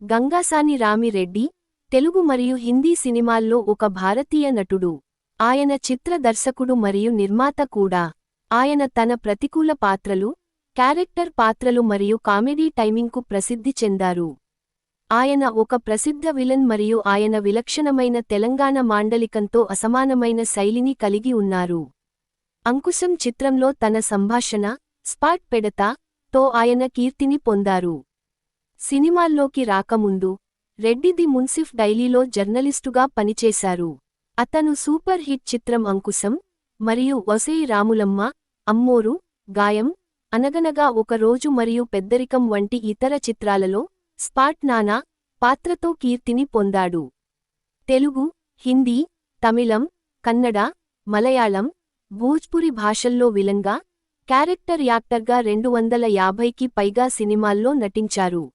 గంగాసాని రామిరెడ్డి, తెలుగు మరియు హిందీ సినిమాల్లో ఒక భారతీయ నటుడు. ఆయన చిత్ర దర్శకుడు మరియు నిర్మాత కూడా. ఆయన తన ప్రతికూల పాత్రలు, క్యారెక్టర్ పాత్రలు మరియు కామెడీ టైమింగ్కు ప్రసిద్ధి చెందారు. ఆయన ఒక ప్రసిద్ధ విలన్ మరియు ఆయన విలక్షణమైన తెలంగాణ మాండలికంతో అసమానమైన శైలిని కలిగి ఉన్నారు. అంకుశం చిత్రంలో తన సంభాషణ, స్పాట్ పెడతా తో ఆయన కీర్తిని పొందారు. సినిమాల్లోకి రాకముందు, రెడ్డి ది మున్సిఫ్ డైలీలో జర్నలిస్టుగా పనిచేశారు. అతను సూపర్ హిట్ చిత్రం అంకుశం మరియు ఒసేయ్ రాములమ్మ, అమ్మోరు, గాయం, అనగనగా ఒక రోజు మరియు పెద్దరికం వంటి ఇతర చిత్రాలలో స్పాట్ నానా పాత్రతో కీర్తిని పొందాడు. తెలుగు, హిందీ, తమిళం, కన్నడ, మలయాళం, భోజ్పురి భాషల్లో విలన్గా, క్యారెక్టర్ యాక్టర్గా 250కి పైగా సినిమాల్లో నటించారు.